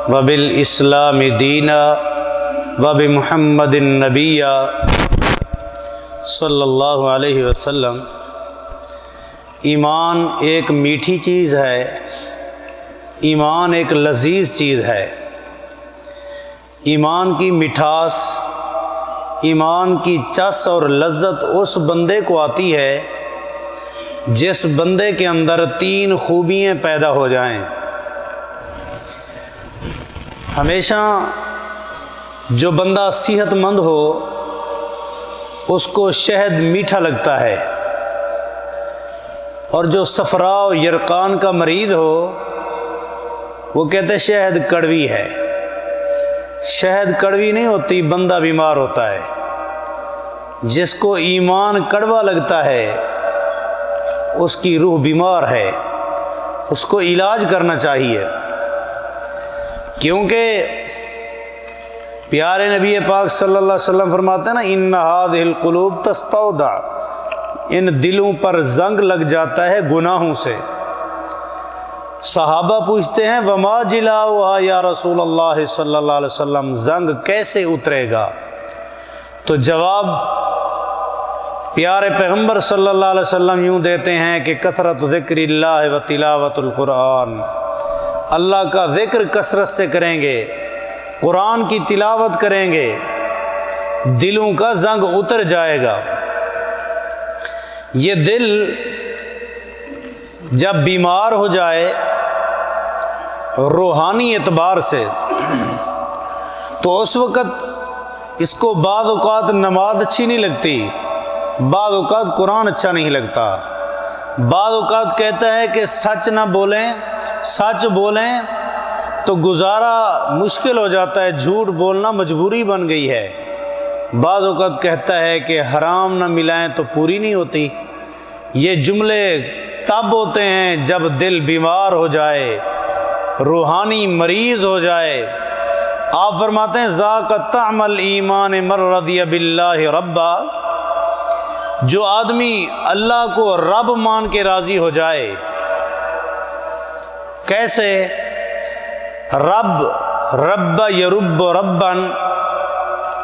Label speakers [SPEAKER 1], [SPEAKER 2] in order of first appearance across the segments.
[SPEAKER 1] وبالاسلام دینا وبمحمد النبی صلی اللہ علیہ وسلم۔ ایمان ایک میٹھی چیز ہے، ایمان ایک لذیذ چیز ہے۔ ایمان کی مٹھاس، ایمان کی چس اور لذت اس بندے کو آتی ہے جس بندے کے اندر تین خوبیاں پیدا ہو جائیں۔ ہمیشہ جو بندہ صحت مند ہو اس کو شہد میٹھا لگتا ہے، اور جو صفراء و یرقان کا مریض ہو وہ کہتے شہد کڑوی ہے۔ شہد کڑوی نہیں ہوتی، بندہ بیمار ہوتا ہے۔ جس کو ایمان کڑوا لگتا ہے اس کی روح بیمار ہے، اس کو علاج کرنا چاہیے، کیونکہ پیارے نبی پاک صلی اللہ علیہ وسلم فرماتے ہیں نا، ان هذه القلوب تستودع، ان دلوں پر زنگ لگ جاتا ہے گناہوں سے۔ صحابہ پوچھتے ہیں وما جلاؤها یا رسول اللہ صلی اللہ علیہ وسلم، زنگ کیسے اترے گا؟ تو جواب پیارے پیغمبر صلی اللہ علیہ وسلم یوں دیتے ہیں کہ کثرت ذکر اللہ و تلاوت القرآن، اللہ کا ذکر کثرت سے کریں گے، قرآن کی تلاوت کریں گے، دلوں کا زنگ اتر جائے گا۔ یہ دل جب بیمار ہو جائے روحانی اعتبار سے تو اس وقت اس کو بعض اوقات نماز اچھی نہیں لگتی، بعض اوقات قرآن اچھا نہیں لگتا، بعض اوقات کہتا ہے کہ سچ نہ بولیں، سچ بولیں تو گزارا مشکل ہو جاتا ہے، جھوٹ بولنا مجبوری بن گئی ہے۔ بعض اوقات کہتا ہے کہ حرام نہ ملائیں تو پوری نہیں ہوتی۔ یہ جملے تب ہوتے ہیں جب دل بیمار ہو جائے، روحانی مریض ہو جائے۔ آپ فرماتے ہیں ذاق طعم الایمان من رضی باللہ ربا، جو آدمی اللہ کو رب مان کے راضی ہو جائے۔ کیسے؟ رب یرب ربن،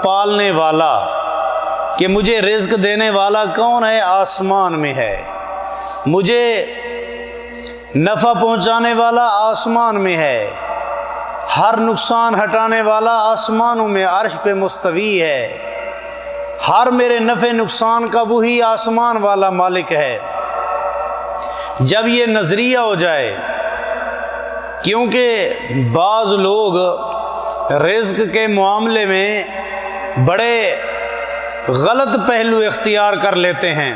[SPEAKER 1] پالنے والا، کہ مجھے رزق دینے والا کون ہے؟ آسمان میں ہے۔ مجھے نفع پہنچانے والا آسمان میں ہے، ہر نقصان ہٹانے والا آسمانوں میں عرش پہ مستوی ہے، ہر میرے نفع نقصان کا وہی آسمان والا مالک ہے۔ جب یہ نظریہ ہو جائے، کیونکہ بعض لوگ رزق کے معاملے میں بڑے غلط پہلو اختیار کر لیتے ہیں،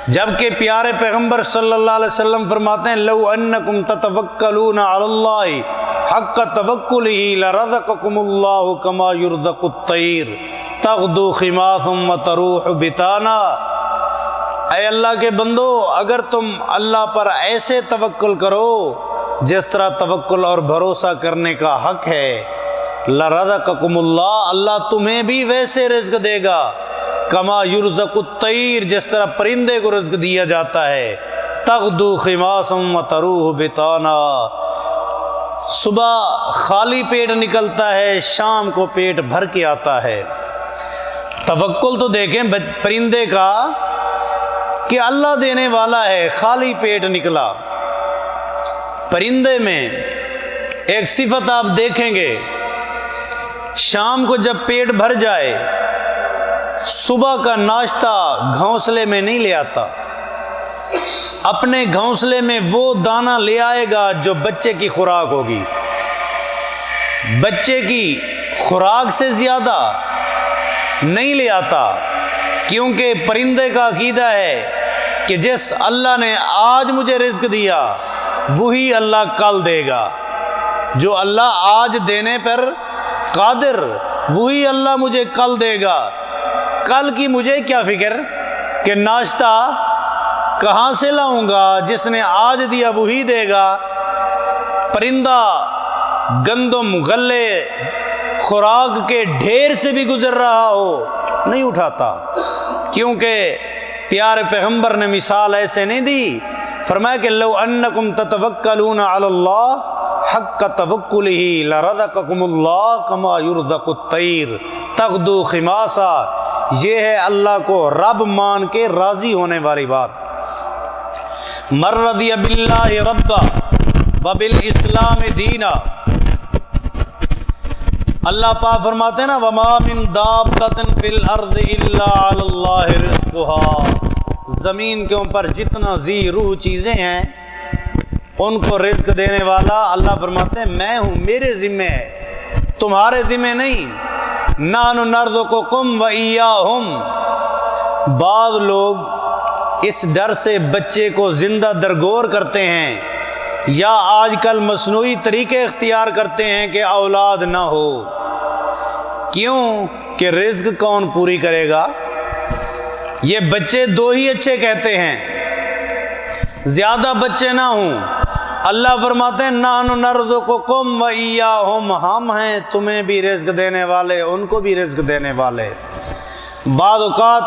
[SPEAKER 1] جبکہ پیارے پیغمبر صلی اللہ علیہ وسلم فرماتے ہیں لو انکم تتوکلون علی اللہ حق توکلہ لرزقکم اللہ کما یرزق الطیر تغدو خماصا وتروح بطانا۔ اے اللہ کے بندو، اگر تم اللہ پر ایسے توکل کرو جس طرح توکل اور بھروسہ کرنے کا حق ہے، لرزقکم اللہ، اللہ تمہیں بھی ویسے رزق دے گا، کما یرزق الطیر، جس طرح پرندے کو رزق دیا جاتا ہے، تغدو خماصا وتروح بطانا، صبح خالی پیٹ نکلتا ہے، شام کو پیٹ بھر کے آتا ہے۔ توکل تو دیکھیں پرندے کا کہ اللہ دینے والا ہے، خالی پیٹ نکلا۔ پرندے میں ایک صفت آپ دیکھیں گے، شام کو جب پیٹ بھر جائے صبح کا ناشتہ گھونسلے میں نہیں لے آتا، اپنے گھونسلے میں وہ دانہ لے آئے گا جو بچے کی خوراک ہوگی، بچے کی خوراک سے زیادہ نہیں لے آتا، کیونکہ پرندے کا عقیدہ ہے کہ جس اللہ نے آج مجھے رزق دیا وہی اللہ کل دے گا، جو اللہ آج دینے پر قادر وہی اللہ مجھے کل دے گا۔ کل کی مجھے کیا فکر کہ ناشتہ کہاں سے لاؤں گا، جس نے آج دیا وہی دے گا۔ پرندہ گندم غلے خوراک کے ڈھیر سے بھی گزر رہا ہو نہیں اٹھاتا، کیونکہ پیارے پیغمبر نے مثال ایسے نہیں دی، فرمایا کہ لو انکم تتوکلون علی اللہ حق توکلہ لرزقکم اللہ کما یرزق الطیر تغدو خماسا، یہ ہے اللہ کو رب مان کے راضی ہونے والی بات۔ من رضی باللہ ربا وبالاسلام دینا، اللہ پاک فرماتے ہیں نا وما من دابۃ فی الارض الا علی اللہ رزقها، زمین کے اوپر جتنا ذی روح چیزیں ہیں ان کو رزق دینے والا اللہ فرماتے ہیں میں ہوں، میرے ذمہ ہے، تمہارے ذمہ نہیں۔ نحن نرزقکم وایاہم، بعض لوگ اس ڈر سے بچے کو زندہ درگور کرتے ہیں یا آج کل مصنوعی طریقے اختیار کرتے ہیں کہ اولاد نہ ہو، کیوں کہ رزق کون پوری کرے گا؟ یہ بچے دو ہی اچھے کہتے ہیں، زیادہ بچے نہ ہوں۔ اللہ فرماتے ہیں نحن نرزقکم وایاہم، ہم ہیں تمہیں بھی رزق دینے والے، ان کو بھی رزق دینے والے۔ بعض اوقات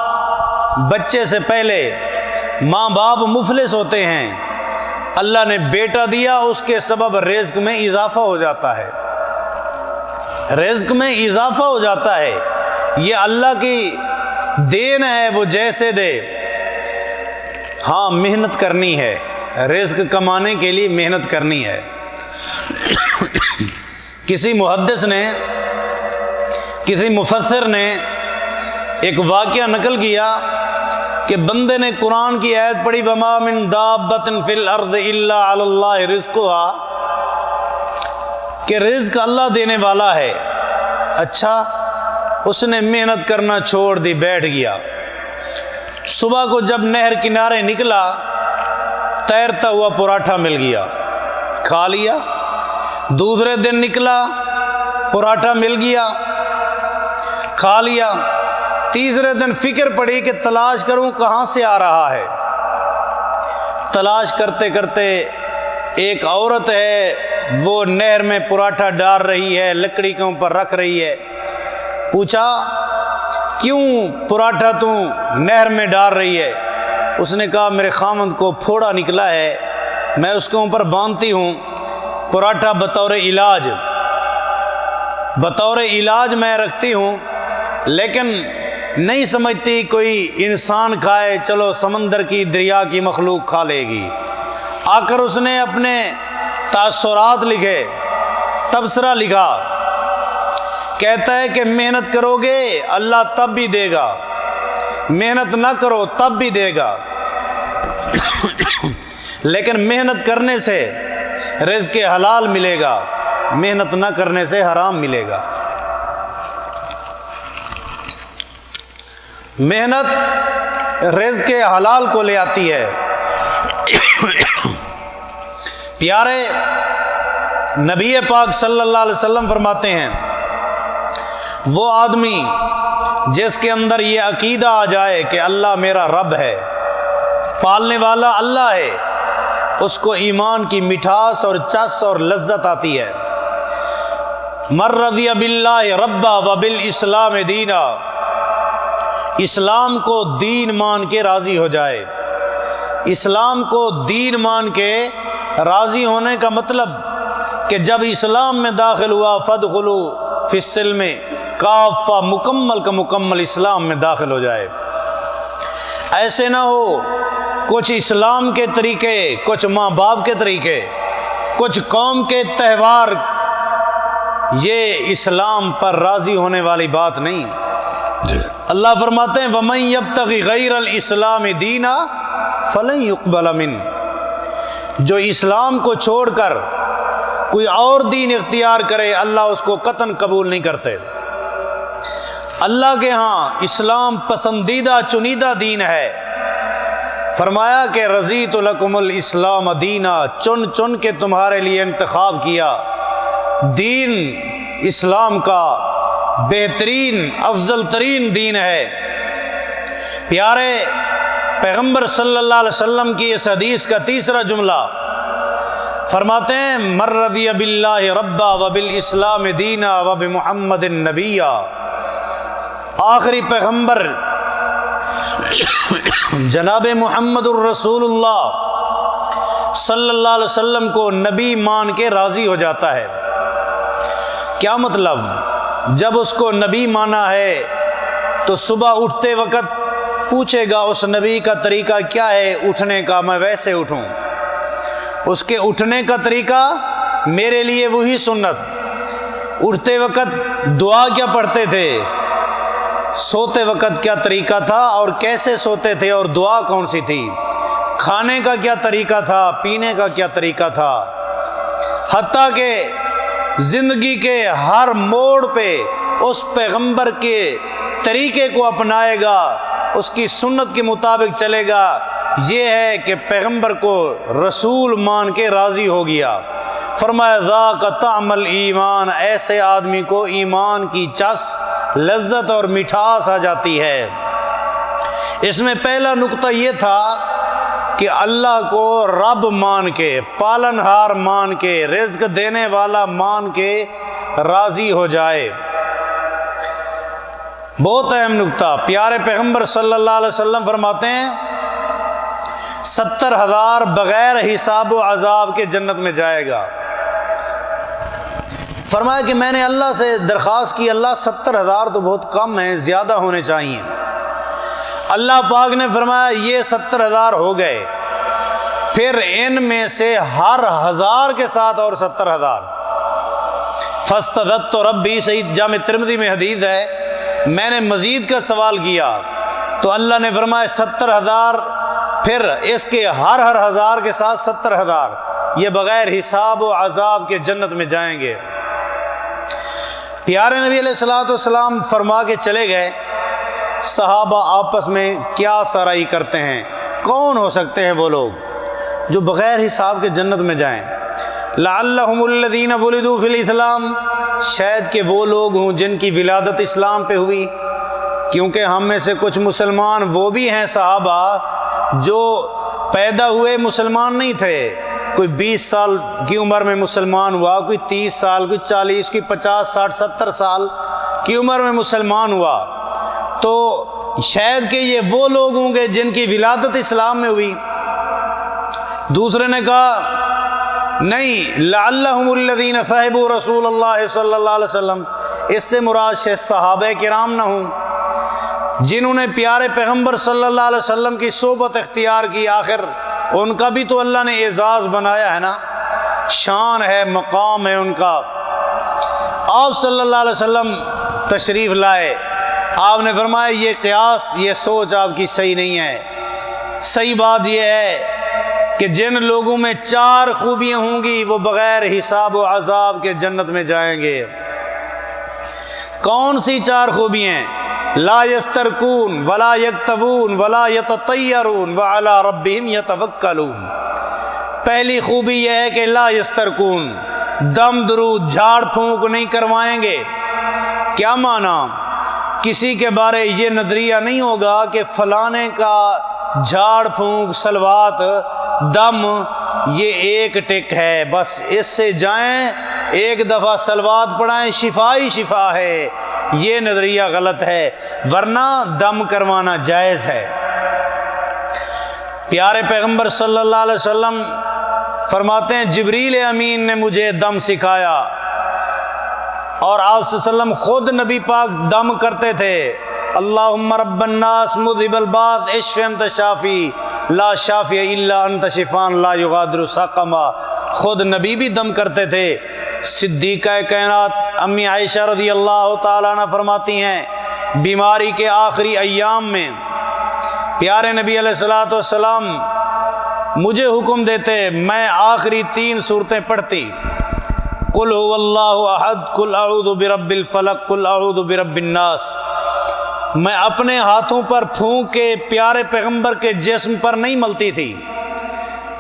[SPEAKER 1] بچے سے پہلے ماں باپ مفلس ہوتے ہیں، اللہ نے بیٹا دیا، اس کے سبب رزق میں اضافہ ہو جاتا ہے، رزق میں اضافہ ہو جاتا ہے، یہ اللہ کی دین ہے، وہ جیسے دے۔ ہاں محنت کرنی ہے، رزق کمانے کے لیے محنت کرنی ہے۔ کسی محدث نے، کسی مفسر نے ایک واقعہ نقل کیا کہ بندے نے قرآن کی آیت پڑھی وما من دابۃ فی الارض الا علی اللہ رزقها، کہ رزق اللہ دینے والا ہے۔ اچھا، اس نے محنت کرنا چھوڑ دی، بیٹھ گیا۔ صبح کو جب نہر کنارے نکلا، تیرتا ہوا پراٹھا مل گیا، کھا لیا۔ دوسرے دن نکلا، پراٹھا مل گیا، کھا لیا۔ تیسرے دن فکر پڑی کہ تلاش کروں کہاں سے آ رہا ہے۔ تلاش کرتے کرتے ایک عورت ہے، وہ نہر میں پراٹھا ڈال رہی ہے، لکڑی کے اوپر رکھ رہی ہے۔ پوچھا کیوں پراٹھا تو نہر میں ڈال رہی ہے؟ اس نے کہا میرے خامند کو پھوڑا نکلا ہے، میں اس کے اوپر باندھتی ہوں پراٹھا بطور علاج، بطور علاج میں رکھتی ہوں، لیکن نہیں سمجھتی کوئی انسان کھائے، چلو سمندر کی دریا کی مخلوق کھا لے گی۔ آ کر اس نے اپنے تاثرات لکھے، تبصرہ لکھا، کہتا ہے کہ محنت کرو گے اللہ تب بھی دے گا، محنت نہ کرو تب بھی دے گا، لیکن محنت کرنے سے رزق حلال ملے گا، محنت نہ کرنے سے حرام ملے گا۔ محنت رزق حلال کو لے آتی ہے۔ پیارے نبی پاک صلی اللہ علیہ وسلم فرماتے ہیں وہ آدمی جس کے اندر یہ عقیدہ آ جائے کہ اللہ میرا رب ہے، پالنے والا اللہ ہے، اس کو ایمان کی مٹھاس اور چس اور لذت آتی ہے۔ من رضی باللہ ربا وبالاسلام دینا، اسلام کو دین مان کے راضی ہو جائے۔ اسلام کو دین مان کے راضی ہونے کا مطلب کہ جب اسلام میں داخل ہوا فادخلوا فی السلم کافہ، مکمل کا مکمل اسلام میں داخل ہو جائے۔ ایسے نہ ہو کچھ اسلام کے طریقے، کچھ ماں باپ کے طریقے، کچھ قوم کے تہوار، یہ اسلام پر راضی ہونے والی بات نہیں۔ اللہ فرماتے ہیں وَمَن يَبْتَغِ غَيْرَ الْإِسْلَامِ دِينًا فَلَن يُقْبَلَ مِنْهُ، جو اسلام کو چھوڑ کر کوئی اور دین اختیار کرے اللہ اس کو قطعاً قبول نہیں کرتے۔ اللہ کے ہاں اسلام پسندیدہ چنیدہ دین ہے۔ فرمایا کہ رضیت لکم الاسلام دینا، چن چن کے تمہارے لیے انتخاب کیا دین اسلام کا بہترین افضل ترین دین ہے۔ پیارے پیغمبر صلی اللہ علیہ وسلم کی اس حدیث کا تیسرا جملہ فرماتے ہیں من رضی باللہ ربا وبالاسلام دینا وبمحمد نبیا، آخری پیغمبر جناب محمد الرسول اللہ صلی اللہ علیہ وسلم کو نبی مان کے راضی ہو جاتا ہے۔ کیا مطلب؟ جب اس کو نبی مانا ہے تو صبح اٹھتے وقت پوچھے گا اس نبی کا طریقہ کیا ہے اٹھنے کا، میں ویسے اٹھوں۔ اس کے اٹھنے کا طریقہ میرے لیے وہی سنت۔ اٹھتے وقت دعا کیا پڑھتے تھے، سوتے وقت کیا طریقہ تھا اور کیسے سوتے تھے اور دعا کون سی تھی، کھانے کا کیا طریقہ تھا، پینے کا کیا طریقہ تھا، حتیٰ کہ زندگی کے ہر موڑ پہ اس پیغمبر کے طریقے کو اپنائے گا، اس کی سنت کے مطابق چلے گا۔ یہ ہے کہ پیغمبر کو رسول مان کے راضی ہو گیا۔ فرمایا ذاق طعم الایمان، ایسے آدمی کو ایمان کی چس، لذت اور مٹھاس آ جاتی ہے۔ اس میں پہلا نقطہ یہ تھا کہ اللہ کو رب مان کے، پالن ہار مان کے، رزق دینے والا مان کے راضی ہو جائے۔ بہت اہم نقطہ۔ پیارے پیغمبر صلی اللہ علیہ وسلم فرماتے ہیں 70,000 بغیر حساب و عذاب کے جنت میں جائے گا۔ فرمایا کہ میں نے اللہ سے درخواست کی، اللہ 70,000 تو بہت کم ہیں، زیادہ ہونے چاہیے۔ اللہ پاک نے فرمایا یہ 70,000 ہو گئے، پھر ان میں سے ہر 1000 کے ساتھ اور 70,000۔ فاستزدت ربی، صحیح جامع ترمذی میں حدیث ہے، میں نے مزید کا سوال کیا تو اللہ نے فرمایا 70,000، پھر اس کے ہر 1000 کے ساتھ 70,000، یہ بغیر حساب و عذاب کے جنت میں جائیں گے۔ پیارے نبی علیہ الصلوۃ والسلام فرما کے چلے گئے۔ صحابہ آپس میں کیا سرائی کرتے ہیں، کون ہو سکتے ہیں وہ لوگ جو بغیر حساب کے جنت میں جائیں؟ لعلہم الذین ولدوا فی الاسلام، شاید کہ وہ لوگ ہوں جن کی ولادت اسلام پہ ہوئی، کیونکہ ہم میں سے کچھ مسلمان وہ بھی ہیں صحابہ جو پیدا ہوئے مسلمان نہیں تھے، کوئی 20 سال کی عمر میں مسلمان ہوا، کوئی 30 سال، کوئی 40، کوئی 50، 60، 70 سال کی عمر میں مسلمان ہوا، تو شاید کہ یہ وہ لوگ ہوں گے جن کی ولادت اسلام میں ہوئی۔ دوسرے نے کہا نہیں، لعلہم الذین صحبوا رسول اللہ صلی اللہ علیہ وسلم، اس سے مراد سے صحابہ کرام نہ ہوں جنہوں نے پیارے پیغمبر صلی اللہ علیہ وسلم کی صحبت اختیار کی، آخر ان کا بھی تو اللہ نے اعزاز بنایا ہے نا، شان ہے، مقام ہے ان کا۔ آپ صلی اللہ علیہ وسلم تشریف لائے، آپ نے فرمایا یہ قیاس، یہ سوچ آپ کی صحیح نہیں ہے۔ صحیح بات یہ ہے کہ جن لوگوں میں 4 خوبیاں ہوں گی وہ بغیر حساب و عذاب کے جنت میں جائیں گے۔ کون سی 4 خوبیاں ہیں؟ لا یسترکون ولا یکتبون ولا یتطیرون وعلی ربہم یتوکلون۔ پہلی خوبی یہ ہے کہ لا یسترکون، دم درود، جھاڑ پھونک نہیں کروائیں گے۔ کیا معنی؟ کسی کے بارے یہ نظریہ نہیں ہوگا کہ فلانے کا جھاڑ پھونک، صلوات، دم یہ ایک ٹک ہے، بس اس سے جائیں ایک دفعہ صلوات پڑھائیں، شفا ہی شفا ہے، یہ نظریہ غلط ہے، ورنہ دم کروانا جائز ہے۔ پیارے پیغمبر صلی اللہ علیہ وسلم فرماتے ہیں جبریل امین نے مجھے دم سکھایا، اور آپ صلی اللہ علیہ وسلم خود نبی پاک دم کرتے تھے۔ اللہم رب الناس مذہب الباس اشف انت شافی لا شافی الا انت شفان لا یغادر سقما۔ خود نبی بھی دم کرتے تھے۔ صدیقہ کائنات امی عائشہ رضی اللہ تعالیٰ عنہ فرماتی ہیں بیماری کے آخری ایام میں پیارے نبی علیہ الصلوۃ والسلام مجھے حکم دیتے، میں آخری 3 سورتیں پڑھتی، قل هو اللہ احد، قل اعوذ برب الفلق، قل اعوذ برب الناس۔ میں اپنے ہاتھوں پر پھونک کے پیارے پیغمبر کے جسم پر نہیں ملتی تھی،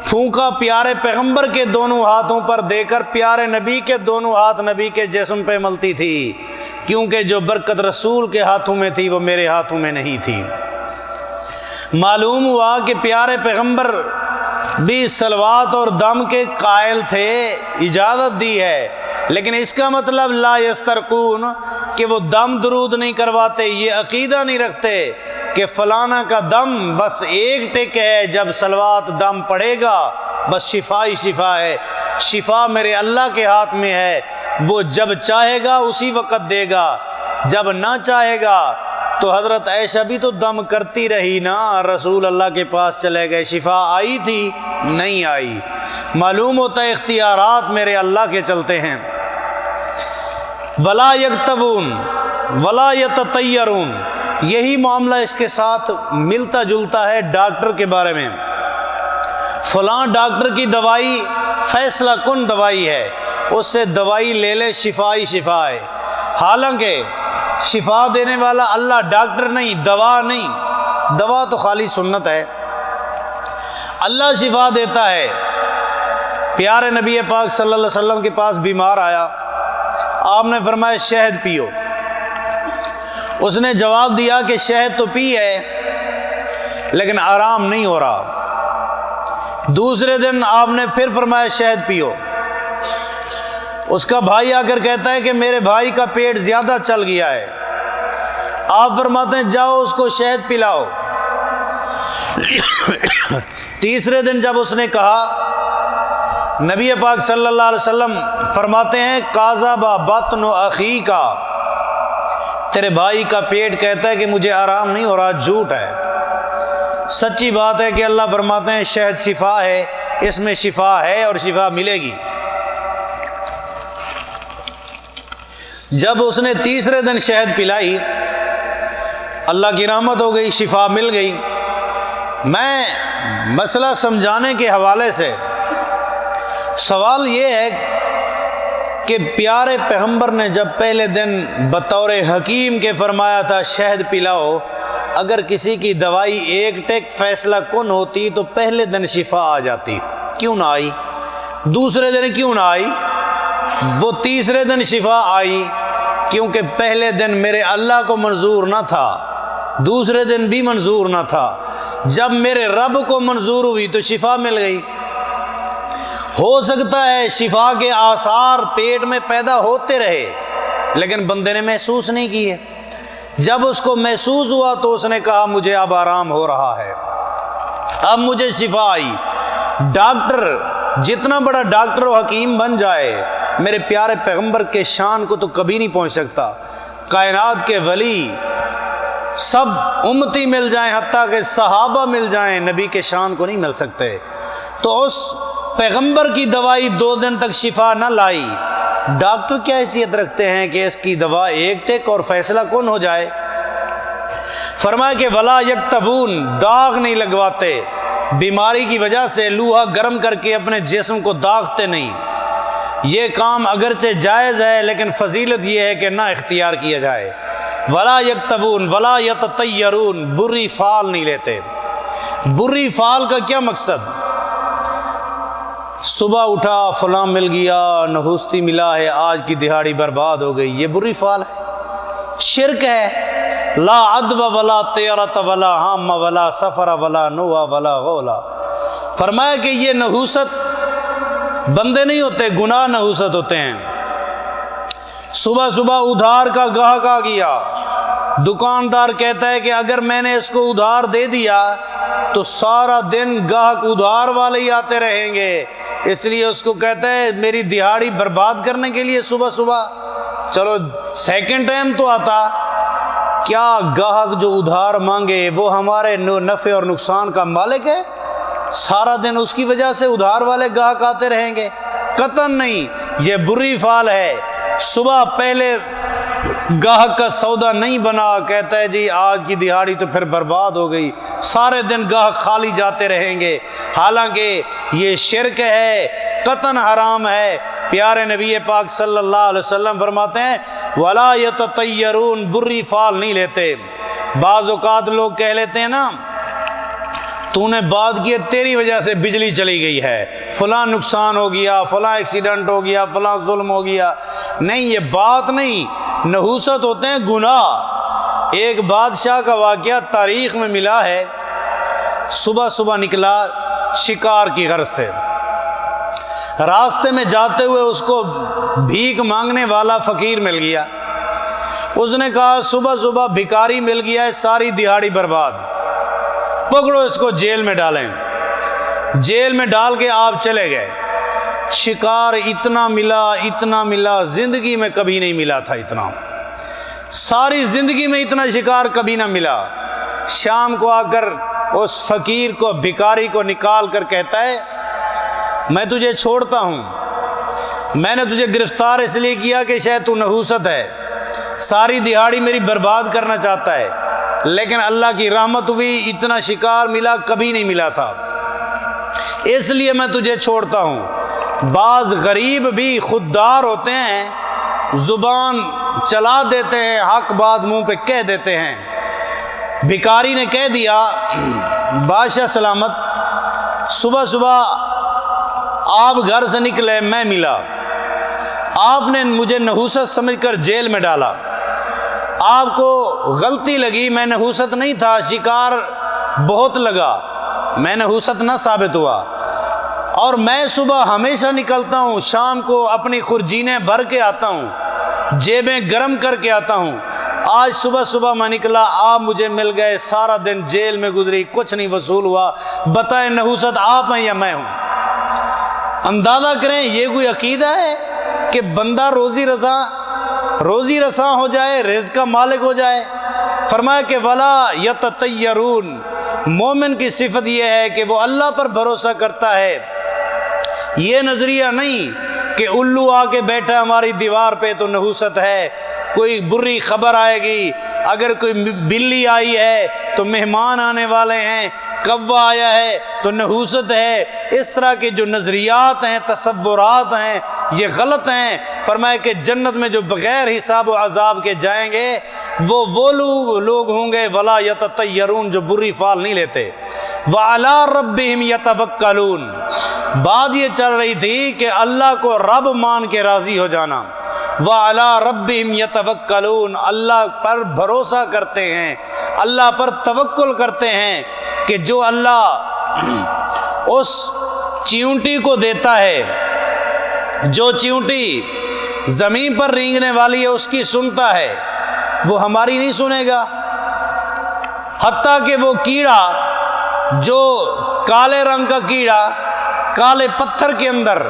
[SPEAKER 1] پھونکا پیارے پیغمبر کے دونوں ہاتھوں پر دے کر پیارے نبی کے دونوں ہاتھ نبی کے جسم پہ ملتی تھی، کیونکہ جو برکت رسول کے ہاتھوں میں تھی وہ میرے ہاتھوں میں نہیں تھی۔ معلوم ہوا کہ پیارے پیغمبر بھی صلوات اور دم کے قائل تھے، اجازت دی ہے، لیکن اس کا مطلب لا یسترقون کہ وہ دم درود نہیں کرواتے، یہ عقیدہ نہیں رکھتے کہ فلانا کا دم بس ایک ٹک ہے، جب صلوات دم پڑے گا بس شفا ہی شفا ہے، شفا میرے اللہ کے ہاتھ میں ہے، وہ جب چاہے گا اسی وقت دے گا، جب نہ چاہے گا تو حضرت عائشہ بھی تو دم کرتی رہی نا، رسول اللہ کے پاس چلے گئے، شفا آئی تھی؟ نہیں آئی۔ معلوم ہوتا ہے اختیارات میرے اللہ کے چلتے ہیں۔ ولا یکتبون ولا یتطیرون، یہی معاملہ اس کے ساتھ ملتا جلتا ہے ڈاکٹر کے بارے میں۔ فلاں ڈاکٹر کی دوائی فیصلہ کن دوائی ہے، اس سے دوائی لے لے، شفا ہی شفا ہے، حالانکہ شفا دینے والا اللہ، ڈاکٹر نہیں، دوا نہیں، دوا تو خالی سنت ہے، اللہ شفا دیتا ہے۔ پیارے نبی پاک صلی اللہ علیہ وسلم کے پاس بیمار آیا، آپ نے فرمایا شہد پیو، اس نے جواب دیا کہ شہد تو پی ہے لیکن آرام نہیں ہو رہا۔ دوسرے دن آپ نے پھر فرمایا شہد پیو، اس کا بھائی آ کر کہتا ہے کہ میرے بھائی کا پیٹ زیادہ چل گیا ہے، آپ فرماتے ہیں جاؤ اس کو شہد پلاؤ۔ تیسرے دن جب اس نے کہا، نبی پاک صلی اللہ علیہ وسلم فرماتے ہیں کاذب بطن اخیک، تیرے بھائی کا پیٹ کہتا ہے کہ مجھے آرام نہیں ہو رہا، جھوٹ ہے۔ سچی بات ہے کہ اللہ فرماتے ہیں شہد شفا ہے، اس میں شفا ہے اور شفا ملے گی۔ جب اس نے تیسرے دن شہد پلائی، اللہ کی رحمت ہو گئی، شفا مل گئی۔ میں مسئلہ سمجھانے کے حوالے سے سوال یہ ہے کہ پیارے پیغمبر نے جب پہلے دن بطور حکیم کے فرمایا تھا شہد پلاؤ، اگر کسی کی دوائی ایک ٹیک فیصلہ کن ہوتی تو پہلے دن شفا آ جاتی، کیوں نہ آئی؟ دوسرے دن کیوں نہ آئی؟ وہ تیسرے دن شفا آئی، کیونکہ پہلے دن میرے اللہ کو منظور نہ تھا، دوسرے دن بھی منظور نہ تھا، جب میرے رب کو منظور ہوئی تو شفا مل گئی۔ ہو سکتا ہے شفا کے آثار پیٹ میں پیدا ہوتے رہے لیکن بندے نے محسوس نہیں کیے، جب اس کو محسوس ہوا تو اس نے کہا مجھے اب آرام ہو رہا ہے، اب مجھے شفا آئی۔ ڈاکٹر جتنا بڑا ڈاکٹر و حکیم بن جائے، میرے پیارے پیغمبر کے شان کو تو کبھی نہیں پہنچ سکتا۔ کائنات کے ولی سب امتی مل جائیں، حتیٰ کہ صحابہ مل جائیں، نبی کے شان کو نہیں مل سکتے۔ تو اس پیغمبر کی دوائی 2 دن تک شفا نہ لائی، ڈاکٹر کیا حیثیت رکھتے ہیں کہ اس کی دوا ایک ٹیک اور فیصلہ کون ہو جائے؟ فرمایا کہ ولا یکتبون، داغ نہیں لگواتے، بیماری کی وجہ سے لوہا گرم کر کے اپنے جسم کو داغتے نہیں۔ یہ کام اگرچہ جائز ہے لیکن فضیلت یہ ہے کہ نہ اختیار کیا جائے۔ ولا یکتبون ولا یتطیرون، بری فال نہیں لیتے۔ بری فال کا کیا مقصد؟ صبح اٹھا فلاں مل گیا، نحوستی ملا ہے، آج کی دہاڑی برباد ہو گئی، یہ بری فال ہے، شرک ہے۔ لا عدو ولا طیرۃ ولا ہام ولا سفر ولا نوح ولا غولا، فرمایا کہ یہ نحوست بندے نہیں ہوتے، گناہ نحوست ہوتے ہیں۔ صبح صبح ادھار کا گاہک آ گیا، دکاندار کہتا ہے کہ اگر میں نے اس کو ادھار دے دیا تو سارا دن گاہک ادھار والے ہی آتے رہیں گے، اس لیے اس کو کہتا ہے میری دہاڑی برباد کرنے کے لیے صبح صبح، چلو سیکنڈ ٹائم تو آتا۔ کیا گاہک جو ادھار مانگے وہ ہمارے نفع اور نقصان کا مالک ہے؟ سارا دن اس کی وجہ سے ادھار والے گاہک آتے رہیں گے؟ قطعاً نہیں، یہ بری فال ہے۔ صبح پہلے گاہک کا سودا نہیں بنا، کہتا ہے جی آج کی دہاڑی تو پھر برباد ہو گئی، سارے دن گاہک خالی جاتے رہیں گے، حالانکہ یہ شرک ہے، قطعاً حرام ہے۔ پیارے نبی پاک صلی اللہ علیہ وسلم فرماتے ہیں ولا یتطیرون، بری فال نہیں لیتے۔ بعض اوقات لوگ کہہ لیتے ہیں نا تو نے بات کی تیری وجہ سے بجلی چلی گئی ہے، فلاں نقصان ہو گیا، فلاں ایکسیڈنٹ ہو گیا، فلاں ظلم ہو گیا۔ نہیں، یہ بات نہیں، نحوست ہوتے ہیں گناہ۔ ایک بادشاہ کا واقعہ تاریخ میں ملا ہے، صبح صبح نکلا شکار کی غرض سے، راستے میں جاتے ہوئے اس کو بھیک مانگنے والا فقیر مل گیا۔ اس نے کہا صبح صبح بھکاری مل گیا ہے، ساری دہاڑی برباد، پکڑو اس کو جیل میں ڈالیں۔ جیل میں ڈال کے آپ چلے گئے۔ شکار اتنا ملا زندگی میں کبھی نہیں ملا تھا اتنا، ساری زندگی میں اتنا شکار کبھی نہ ملا۔ شام کو آ کر اس فقیر کو، بھکاری کو نکال کر کہتا ہے میں تجھے چھوڑتا ہوں، میں نے تجھے گرفتار اس لیے کیا کہ شاید تو نحوست ہے، ساری دہاڑی میری برباد کرنا چاہتا ہے، لیکن اللہ کی رحمت ہوئی، اتنا شکار ملا کبھی نہیں ملا تھا، اس لیے میں تجھے چھوڑتا ہوں۔ بعض غریب بھی خوددار ہوتے ہیں، زبان چلا دیتے ہیں، حق بات منہ پہ کہہ دیتے ہیں۔ بھکاری نے کہہ دیا بادشاہ سلامت، صبح صبح آپ گھر سے نکلے، میں ملا، آپ نے مجھے نحوست سمجھ کر جیل میں ڈالا، آپ کو غلطی لگی، میں نحوست نہیں تھا، شکار بہت لگا، میں نحوست نہ ثابت ہوا، اور میں صبح ہمیشہ نکلتا ہوں، شام کو اپنی خرجینیں بھر کے آتا ہوں، جیبیں گرم کر کے آتا ہوں، آج صبح میں نکلا، آپ مجھے مل گئے، سارا دن جیل میں گزری، کچھ نہیں وصول ہوا، بتائیں نحوست آپ ہیں یا میں ہوں؟ اندازہ کریں یہ کوئی عقیدہ ہے کہ بندہ روزی رساں ہو جائے، رزق کا مالک ہو جائے؟ فرمایا کہ ولا یتطیرون، مومن کی صفت یہ ہے کہ وہ اللہ پر بھروسہ کرتا ہے، یہ نظریہ نہیں کہ الو آ کے بیٹھا ہماری دیوار پہ تو نحوست ہے، کوئی بری خبر آئے گی، اگر کوئی بلی آئی ہے تو مہمان آنے والے ہیں، کوا آیا ہے تو نحوست ہے۔ اس طرح کے جو نظریات ہیں، تصورات ہیں، یہ غلط ہیں۔ فرمایا کہ جنت میں جو بغیر حساب و عذاب کے جائیں گے وہ لوگ ہوں گے ولا یتطیرون، جو بری فال نہیں لیتے، وعلی ربہم یتوکلون۔ بات یہ چل رہی تھی کہ اللہ کو رب مان کے راضی ہو جانا، وعلی ربہم یتوکلون، اللہ پر بھروسہ کرتے ہیں، اللہ پر توکل کرتے ہیں کہ جو اللہ اس چیونٹی کو دیتا ہے، جو چیونٹی زمین پر رینگنے والی ہے اس کی سنتا ہے، وہ ہماری نہیں سنے گا۔ حتیٰ کہ وہ کیڑا، جو کالے رنگ کا کیڑا کالے پتھر کے اندر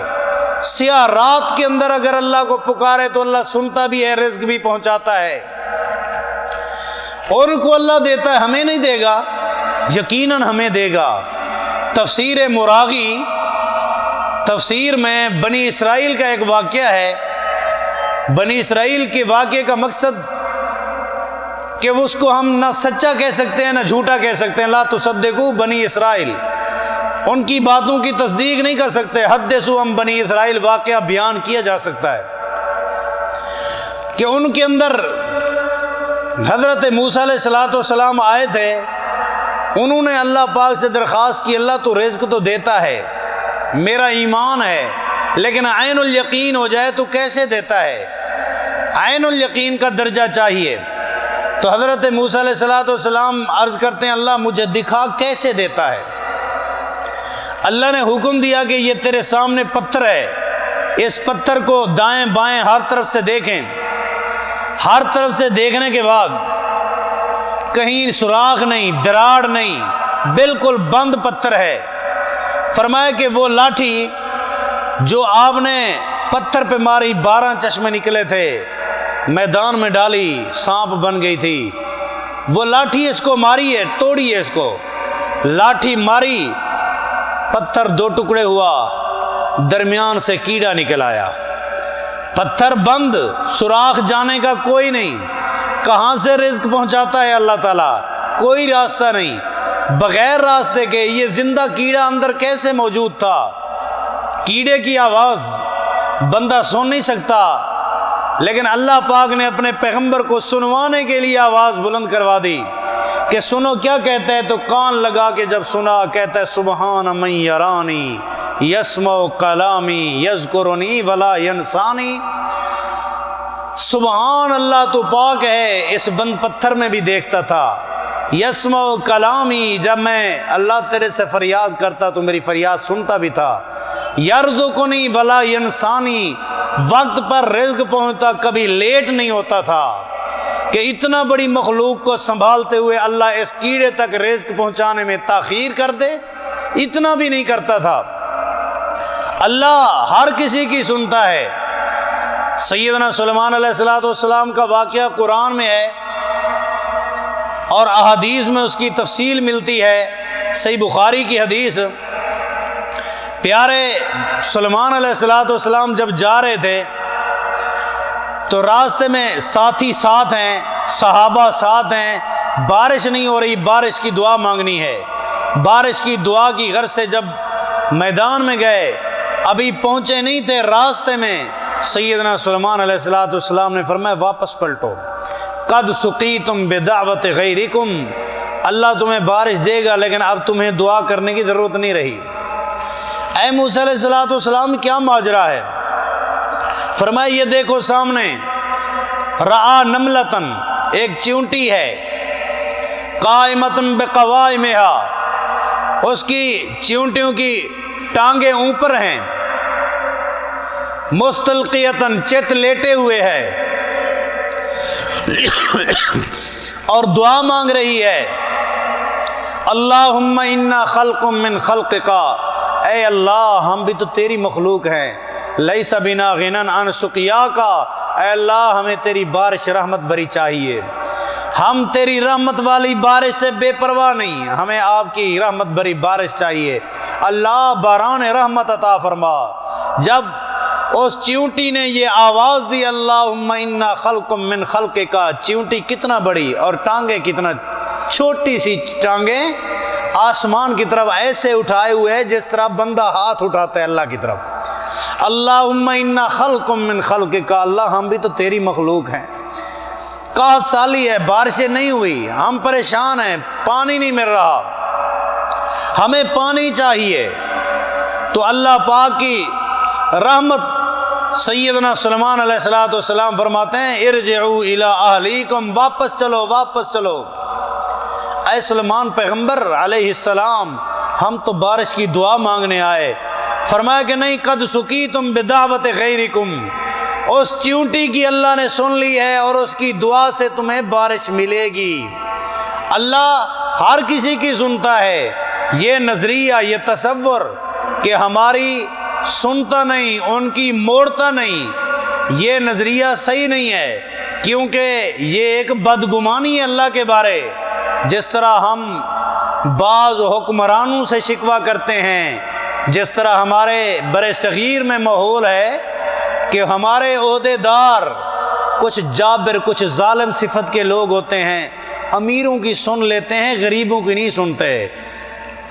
[SPEAKER 1] سیاہ رات کے اندر اگر اللہ کو پکارے تو اللہ سنتا بھی ہے، رزق بھی پہنچاتا ہے، اور ان کو اللہ دیتا ہے، ہمیں نہیں دے گا؟ یقیناً ہمیں دے گا۔ تفسیر مراغی، تفسیر میں بنی اسرائیل کا ایک واقعہ ہے، بنی اسرائیل کے واقعے کا مقصد کہ اس کو ہم نہ سچا کہہ سکتے ہیں نہ جھوٹا کہہ سکتے ہیں، لا تصدقوا بنی اسرائیل، ان کی باتوں کی تصدیق نہیں کر سکتے۔ حدثوا عن بنی اسرائیل، واقعہ بیان کیا جا سکتا ہے کہ ان کے اندر حضرت موسیٰ علیہ السلام آئے تھے، انہوں نے اللہ پاک سے درخواست کی اللہ تو رزق تو دیتا ہے، میرا ایمان ہے، لیکن عین الیقین ہو جائے تو کیسے دیتا ہے؟ عین الیقین کا درجہ چاہیے۔ تو حضرت موسیٰ علیہ السلام عرض کرتے ہیں اللہ مجھے دکھا کیسے دیتا ہے۔ اللہ نے حکم دیا کہ یہ تیرے سامنے پتھر ہے، اس پتھر کو دائیں بائیں ہر طرف سے دیکھیں، ہر طرف سے دیکھنے کے بعد کہیں سوراخ نہیں، دراڑ نہیں، بالکل بند پتھر ہے۔ فرمایا کہ وہ لاٹھی جو آپ نے پتھر پہ ماری 12 چشمے نکلے تھے، میدان میں ڈالی، سانپ بن گئی تھی، وہ لاٹھی اس کو ماری ہے، توڑی ہے اس کو، لاٹھی ماری، پتھر 2 ٹکڑے ہوا، درمیان سے کیڑا نکل آیا، پتھر بند، سوراخ جانے کا کوئی نہیں، کہاں سے رزق پہنچاتا ہے اللہ تعالیٰ؟ کوئی راستہ نہیں، بغیر راستے کے یہ زندہ کیڑا اندر کیسے موجود تھا؟ کیڑے کی آواز بندہ سن نہیں سکتا، لیکن اللہ پاک نے اپنے پیغمبر کو سنوانے کے لیے آواز بلند کروا دی کہ سنو کیا کہتا ہے، تو کان لگا کے جب سنا کہتا ہے سبحان من یرانی یسمع کلامی یذکرنی ولا ینسانی، سبحان اللہ تو پاک ہے، اس بند پتھر میں بھی دیکھتا تھا، یسمع کلامی، جب میں اللہ تیرے سے فریاد کرتا تو میری فریاد سنتا بھی تھا، یرزقنی ولا ینسانی، وقت پر رزق پہنچتا، کبھی لیٹ نہیں ہوتا تھا کہ اتنا بڑی مخلوق کو سنبھالتے ہوئے اللہ اس کیڑے تک رزق پہنچانے میں تاخیر کر دے، اتنا بھی نہیں کرتا تھا۔ اللہ ہر کسی کی سنتا ہے۔ سیدنا سلیمان علیہ السلام کا واقعہ قرآن میں ہے اور احادیث میں اس کی تفصیل ملتی ہے۔ صحیح بخاری کی حدیث، پیارے سلیمان علیہ السلام جب جا رہے تھے تو راستے میں ساتھی ساتھ ہیں، صحابہ ساتھ ہیں، بارش نہیں ہو رہی، بارش کی دعا مانگنی ہے۔ بارش کی دعا کی غرض سے جب میدان میں گئے، ابھی پہنچے نہیں تھے، راستے میں سیدنا سلیمان علیہ السلام نے فرمایا واپس پلٹو، قد سقیتم بدعوت غیرکم، اللہ تمہیں بارش دے گا لیکن اب تمہیں دعا کرنے کی ضرورت نہیں رہی۔ اے موسیٰ علیہ السلام کیا ماجرا ہے؟ فرمایا یہ دیکھو سامنے، رعا نملتن، ایک چیونٹی ہے، قائمتن بقوائمہا، اس کی چیونٹیوں کی ٹانگیں اوپر ہیں، مستلقیتن، چت لیٹے ہوئے ہے اور دعا مانگ رہی ہے، اللہم انا خلق من خلقکا، اے اللہ ہم بھی تو تیری مخلوق ہیں، لیس بنا غنن عن سقیاکا، اے اللہ ہمیں تیری بارش رحمت بھری چاہیے، ہم تیری رحمت والی بارش سے بے پرواہ نہیں، ہمیں آپ کی رحمت بھری بارش چاہیے، اللہ باران رحمت عطا فرما۔ جب اس چیونٹی نے یہ آواز دی اللہم انا خلق من خلقکا، چیونٹی کتنا بڑی اور ٹانگیں کتنا چھوٹی سی ٹانگیں آسمان کی طرف ایسے اٹھائے ہوئے ہیں جس طرح بندہ ہاتھ اٹھاتا ہے اللہ کی طرف، اللہم انا خلق من خلقکا، اللہ ہم بھی تو تیری مخلوق ہیں، کہا سالی ہے، بارشیں نہیں ہوئی، ہم پریشان ہیں، پانی نہیں مل رہا، ہمیں پانی چاہیے۔ تو اللہ پاک کی رحمت، سیدنا سلیمان علیہ السلام فرماتے ہیں ارجعوا الی اہلیکم، واپس چلو واپس چلو۔ اے سلیمان پیغمبر علیہ السلام، ہم تو بارش کی دعا مانگنے آئے۔ فرمایا کہ نہیں، قد سقیتم بدعوت غیرکم، اس چیونٹی کی اللہ نے سن لی ہے اور اس کی دعا سے تمہیں بارش ملے گی۔ اللہ ہر کسی کی سنتا ہے۔ یہ نظریہ، یہ تصور کہ ہماری سنتا نہیں، ان کی موڑتا نہیں، یہ نظریہ صحیح نہیں ہے، کیونکہ یہ ایک بدگمانی ہے اللہ کے بارے۔ جس طرح ہم بعض حکمرانوں سے شکوہ کرتے ہیں، جس طرح ہمارے برِ صغیر میں ماحول ہے کہ ہمارے عہدیدار کچھ جابر، کچھ ظالم صفت کے لوگ ہوتے ہیں، امیروں کی سن لیتے ہیں، غریبوں کی نہیں سنتے۔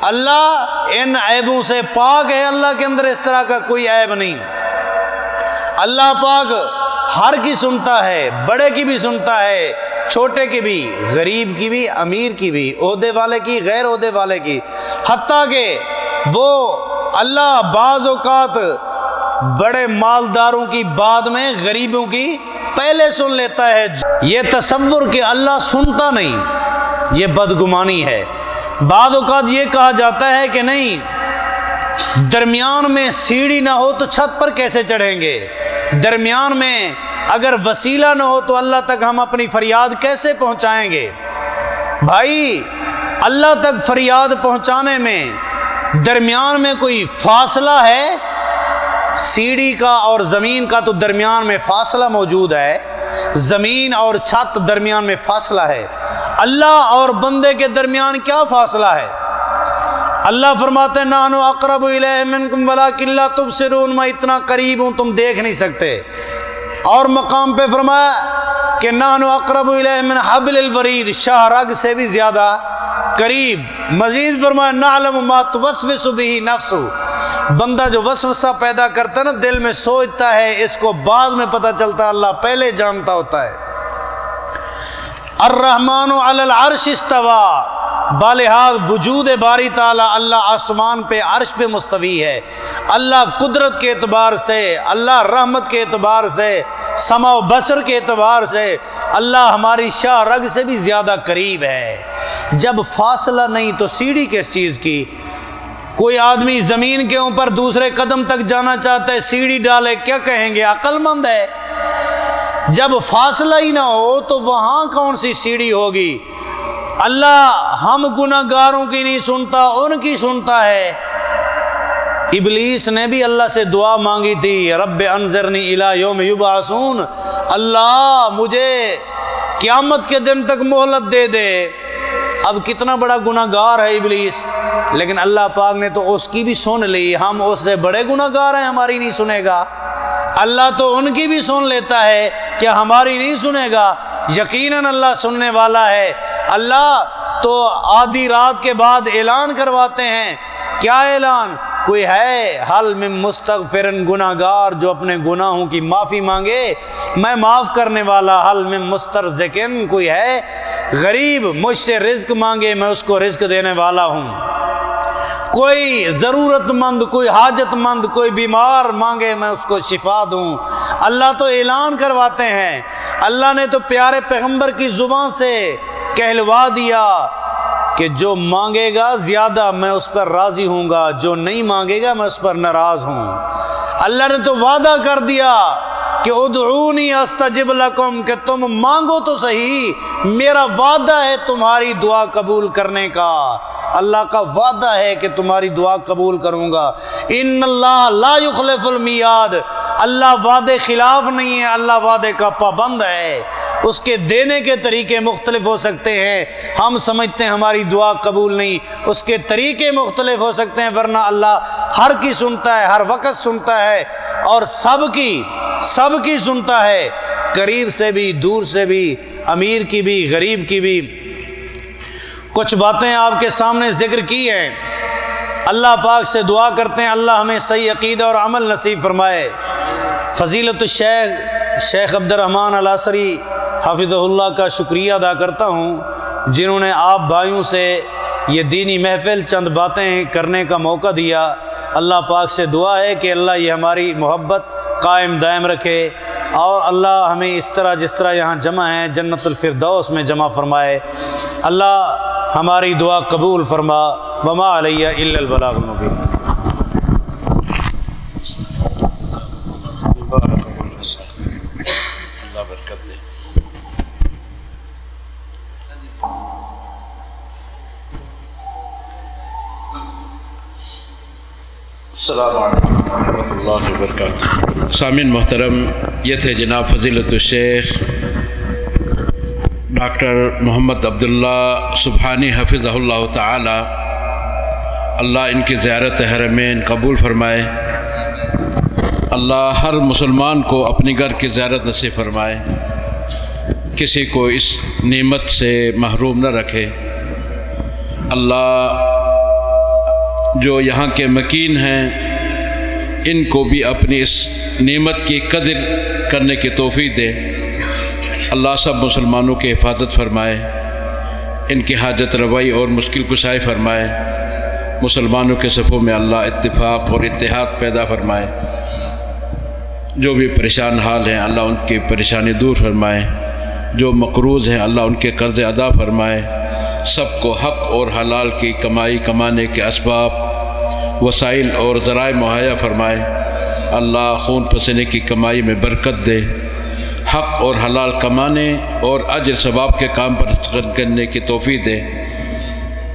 [SPEAKER 1] اللہ ان عیبوں سے پاک ہے، اللہ کے اندر اس طرح کا کوئی عیب نہیں۔ اللہ پاک ہر کی سنتا ہے، بڑے کی بھی سنتا ہے، چھوٹے کی بھی، غریب کی بھی، امیر کی بھی، عہدے والے کی، غیر عہدے والے کی، حتیٰ کہ وہ اللہ بعض اوقات بڑے مالداروں کی بعد میں غریبوں کی پہلے سن لیتا ہے۔ یہ تصور کہ اللہ سنتا نہیں، یہ بدگمانی ہے۔ بعض اوقات یہ کہا جاتا ہے کہ نہیں، درمیان میں سیڑھی نہ ہو تو چھت پر کیسے چڑھیں گے، درمیان میں اگر وسیلہ نہ ہو تو اللہ تک ہم اپنی فریاد کیسے پہنچائیں گے؟ بھائی، اللہ تک فریاد پہنچانے میں درمیان میں کوئی فاصلہ ہے؟ سیڑھی کا اور زمین کا تو درمیان میں فاصلہ موجود ہے، زمین اور چھت درمیان میں فاصلہ ہے، اللہ اور بندے کے درمیان کیا فاصلہ ہے؟ اللہ فرماتے ہیں نحن اقرب الیہ منکم ولکن لا تبصرون، میں اتنا قریب ہوں تم دیکھ نہیں سکتے۔ اور مقام پہ فرمایا کہ نحن اقرب الیہ من حبل الورید، شاہ رگ سے بھی زیادہ قریب۔ مزید فرمایا نعلم ما توسوس به نفس، بندہ جو وسوسہ پیدا کرتا ہے نا، دل میں سوچتا ہے، اس کو بعد میں پتہ چلتا ہے، اللہ پہلے جانتا ہوتا ہے۔ الرحمن علی العرش استوى، بالحاظ وجود باری تعالی اللہ آسمان پہ عرش پہ مستوی ہے۔ اللہ قدرت کے اعتبار سے، اللہ رحمت کے اعتبار سے، سمع و بصر کے اعتبار سے اللہ ہماری شاہ رگ سے بھی زیادہ قریب ہے۔ جب فاصلہ نہیں تو سیڑھی کس چیز کی؟ کوئی آدمی زمین کے اوپر دوسرے قدم تک جانا چاہتا ہے، سیڑھی ڈالے، کیا کہیں گے؟ عقل مند ہے۔ جب فاصلہ ہی نہ ہو تو وہاں کون سی سیڑھی ہوگی؟ اللہ ہم گناہ گاروں کی نہیں سنتا، ان کی سنتا ہے۔ ابلیس نے بھی اللہ سے دعا مانگی تھی، رب انظرنی الی یوم یبعثون، اللہ مجھے قیامت کے دن تک مہلت دے دے۔ اب کتنا بڑا گناہ گار ہے ابلیس، لیکن اللہ پاک نے تو اس کی بھی سن لی، ہم اس سے بڑے گناہ گار ہیں، ہماری نہیں سنے گا؟ اللہ تو ان کی بھی سن لیتا ہے، کیا ہماری نہیں سنے گا؟ یقیناً اللہ سننے والا ہے۔ اللہ تو آدھی رات کے بعد اعلان کرواتے ہیں، کیا اعلان؟ کوئی ہے حل من مستغفرن، گناہ گار جو اپنے گناہوں کی معافی مانگے میں معاف کرنے والا، حل من مسترزقن، کوئی ہے غریب مجھ سے رزق مانگے میں اس کو رزق دینے والا ہوں، کوئی ضرورت مند، کوئی حاجت مند، کوئی بیمار مانگے میں اس کو شفا دوں۔ اللہ تو اعلان کرواتے ہیں، اللہ نے تو پیارے پیغمبر کی زبان سے کہلوا دیا کہ جو مانگے گا زیادہ میں اس پر راضی ہوں گا، جو نہیں مانگے گا میں اس پر ناراض ہوں۔ اللہ نے تو وعدہ کر دیا کہ ادعونی استجب لکم، کہ تم مانگو تو صحیح، میرا وعدہ ہے تمہاری دعا قبول کرنے کا۔ اللہ کا وعدہ ہے کہ تمہاری دعا قبول کروں گا۔ ان اللہ لا یخلف المیعاد، اللہ وعدے خلاف نہیں ہے، اللہ وعدے کا پابند ہے۔ اس کے دینے کے طریقے مختلف ہو سکتے ہیں، ہم سمجھتے ہیں ہماری دعا قبول نہیں، اس کے طریقے مختلف ہو سکتے ہیں، ورنہ اللہ ہر کی سنتا ہے، ہر وقت سنتا ہے، اور سب کی سنتا ہے، قریب سے بھی، دور سے بھی، امیر کی بھی، غریب کی بھی۔ کچھ باتیں آپ کے سامنے ذکر کی ہیں، اللہ پاک سے دعا کرتے ہیں اللہ ہمیں صحیح عقیدہ اور عمل نصیب فرمائے۔ فضیلت الشیخ شیخ عبد الرحمن العصری حافظہ اللہ کا شکریہ ادا کرتا ہوں، جنہوں نے آپ بھائیوں سے یہ دینی محفل چند باتیں کرنے کا موقع دیا۔ اللہ پاک سے دعا ہے کہ اللہ یہ ہماری محبت قائم دائم رکھے، اور اللہ ہمیں اس طرح جس طرح یہاں جمع ہیں جنت الفردوس میں جمع فرمائے۔ اللہ ہماری دعا قبول فرما۔ وما علیہ الا البلاغ المبین۔ اللہ برکت دے۔
[SPEAKER 2] السلام علیکم ورحمۃ اللہ وبرکاتہ۔ سامعین محترم، یہ تھے جناب فضیلت الشیخ ڈاکٹر محمد عبداللہ سبحانی حفظہ اللہ تعالی، اللہ ان کی زیارت حرمین قبول فرمائے، اللہ ہر مسلمان کو اپنی گھر کی زیارت نصیب فرمائے، کسی کو اس نعمت سے محروم نہ رکھے۔ اللہ جو یہاں کے مکین ہیں ان کو بھی اپنی اس نعمت کی قدر کرنے کی توفیق دے۔ اللہ سب مسلمانوں کی حفاظت فرمائے، ان کی حاجت روائی اور مشکل کشائی فرمائے، مسلمانوں کے صفوں میں اللہ اتفاق اور اتحاد پیدا فرمائے، جو بھی پریشان حال ہیں اللہ ان کی پریشانی دور فرمائے، جو مقروض ہیں اللہ ان کے قرض ادا فرمائے، سب کو حق اور حلال کی کمائی کمانے کے اسباب، وسائل اور ذرائع مہیا فرمائے۔ اللہ خون پسینے کی کمائی میں برکت دے، حق اور حلال کمانے اور اجر ثواب کے کام پر خرچ کرنے کی توفیق دے۔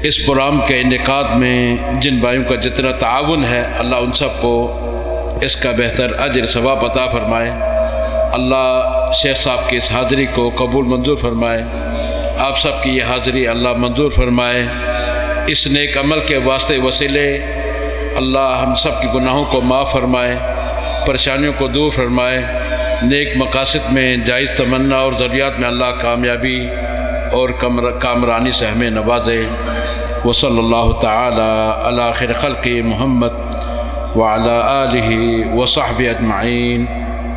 [SPEAKER 2] اس پروگرام کے انعقاد میں جن بھائیوں کا جتنا تعاون ہے اللہ ان سب کو اس کا بہتر اجر ثواب عطا فرمائے۔ اللہ شیخ صاحب کی اس حاضری کو قبول منظور فرمائے، آپ سب کی یہ حاضری اللہ منظور فرمائے۔ اس نیک عمل کے واسطے وسیلے اللہ ہم سب کی گناہوں کو معاف فرمائے، پریشانیوں کو دور فرمائے، نیک مقاصد میں جائز تمنا اور ضروریات میں اللہ کامیابی اور کامرانی سے ہمیں نوازے۔ وصلی اللہ تعالی علی خیر خلق محمد وعلی آلہ وصحبہ اجمعین۔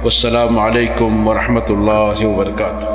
[SPEAKER 2] والسلام علیکم ورحمۃ اللہ وبرکاتہ۔